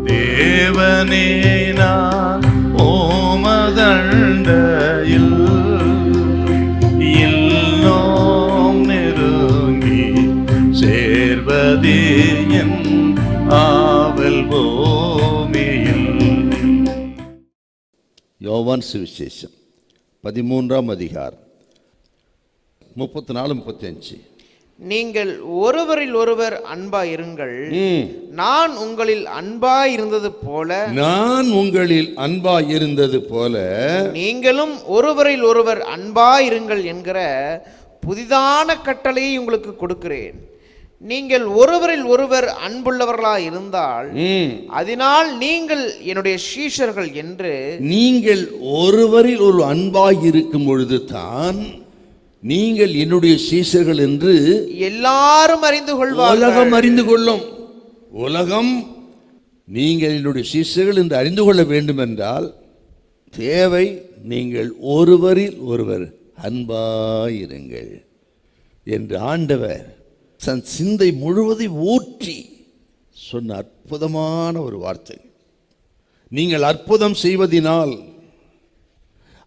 தேவனே நான் ஓமதண்டையில் இன்னும் நெருங்கி சேர்வதே என் ஆவல் பூமியில். யோவான் சுவிசேஷம் 13ஆம் அதிகாரம் 34-35. நீங்கள் ஒருவரில் ஒருவர் அன்பாய் இருங்கள், நான் உங்களில் அன்பாய் இருந்தது போல நீங்களும் ஒருவரில் ஒருவர் அன்பாய் இருங்கள் என்கிற புதிதான கட்டளையை உங்களுக்கு கொடுக்கிறேன். நீங்கள் ஒருவரில் ஒருவர் அன்புள்ளவர்களாய் இருந்தால் அதனால் நீங்கள் என்னுடைய சீஷர்கள் என்று. நீங்கள் ஒருவரில் ஒரு அன்பாய் இருக்கும் பொழுது தான் நீங்கள் என்னுடைய சீஷர்கள் என்று எல்லாரும் அறிந்து கொள்வார்கள். உலகம் அறிந்து கொள்ளும். உலகம் நீங்கள் என்னுடைய சீஷர்கள் என்று அறிந்து கொள்ள வேண்டும் என்றால் தேவை நீங்கள் ஒருவரில் ஒருவர் அன்பாயிருங்கள் என்று ஆண்டவர் தன் சிந்தை முழுவதை ஊற்றி சொன்ன அற்புதமான ஒரு வார்த்தை. நீங்கள் அற்புதம் செய்வதினால்,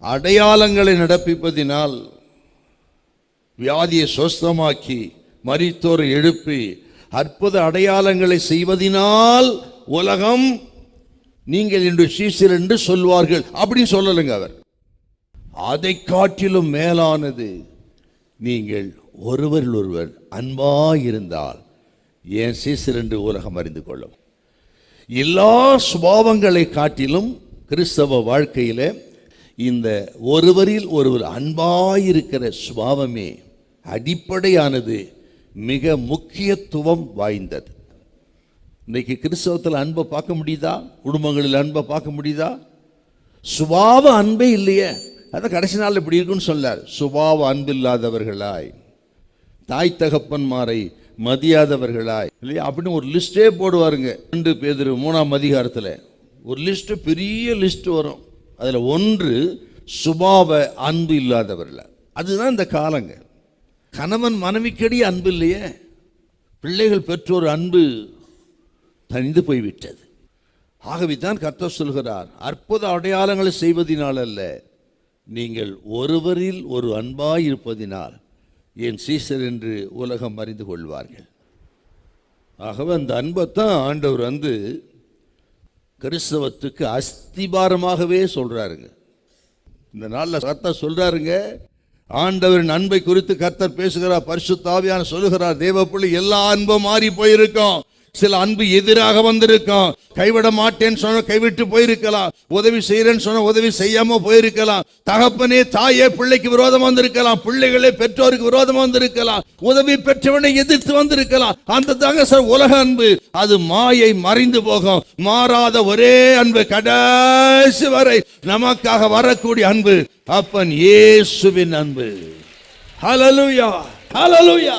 அடையாளங்களை நடப்பிப்பதினால், வியாதியை சுஸ்தமாக்கி மரித்தோரை எழுப்பி அற்புத அடையாளங்களை செய்வதினால் உலகம் நீங்கள் என்று சீஷர் என்று சொல்வார்கள். அப்படி சொல்லலைங்க அவர். அதை காட்டிலும் மேலானது, நீங்கள் ஒருவரில் ஒருவர் அன்பாயிருந்தால் என் சீஷர் என்று உலகம் அறிந்து கொள்ளும். எல்லா சுபாவங்களை காட்டிலும் கிறிஸ்தவ வாழ்க்கையில இந்த ஒருவரில் ஒருவர் அன்பாயிருக்கிற சுபாவமே அடிப்படையானது, மிக முக்கியத்துவம் வாய்ந்தது. இன்னைக்கு கிறிஸ்தவத்தில் அன்பை பார்க்க முடியுதா? குடும்பங்களில் அன்பை பார்க்க முடியுதா? சுபாவ அன்பே இல்லையே. அதை கடைசி நாள் இப்படி இருக்குன்னு சொல்லார். சுபாவ அன்பு இல்லாதவர்களாய், தாய் தகப்பன்மாரை மதியாதவர்களாய், இல்லையா? அப்படின்னு ஒரு லிஸ்டே போடுவாருங்க. 2 பேதுரு 3ஆம் அதிகாரத்தில் ஒரு லிஸ்ட், பெரிய லிஸ்ட் வரும். அதில் ஒன்று சுபாவ அன்பு இல்லாதவர்கள். அதுதான் இந்த காலங்க. கணவன் மனைவிக்கடி அன்பு இல்லையே. பிள்ளைகள் பெற்றோர் அன்பு தனிந்து போய்விட்டது. ஆகவே தான் கர்த்தர் சொல்கிறார், அற்புத அடையாளங்களை செய்வதனால் அல்ல, நீங்கள் ஒருவரில் ஒரு அன்பாய் இருப்பதினால் என் சீஷர் என்று உலகம் அறிந்து கொள்வார்கள். ஆகவே அந்த அன்பைத்தான் ஆண்டவர் கிறிஸ்தவத்துக்கு அஸ்திபாரமாகவே சொல்றாருங்க. இந்த நாளில் கர்த்தர் சொல்றாருங்க, ஆண்டவரின் அன்பை குறித்து கர்த்தர் பேசுகிறார். பரிசுத்த ஆவியானவர் சொல்லுகிறார், தேவப்பிள்ளை எல்லா அன்பும் மாறி போயிருக்கும். சில அன்பு எதிராக வந்திருக்கும். கைவிட மாட்டேன்னு சொன்ன கைவிட்டு போயிருக்கலாம். உதவி செய்யறேன்னு சொன்ன உதவி செய்யாம போயிருக்கலாம். தகப்பனே தாயே பிள்ளைக்கு விரோதம் வந்திருக்கலாம். பிள்ளைகளே பெற்றோருக்கு விரோதம் வந்திருக்கலாம். உதவி பெற்றவனை எதிர்த்து வந்திருக்கலாம். அந்த தாங்க சார் உலக அன்பு. அது மாயை, மறைந்து போகும். மாறாத ஒரே அன்பு, கடைசி வரை நமக்காக வரக்கூடிய அன்பு அப்பன் இயேசுவின் அன்பு. ஹல்லேலூயா, ஹல்லேலூயா.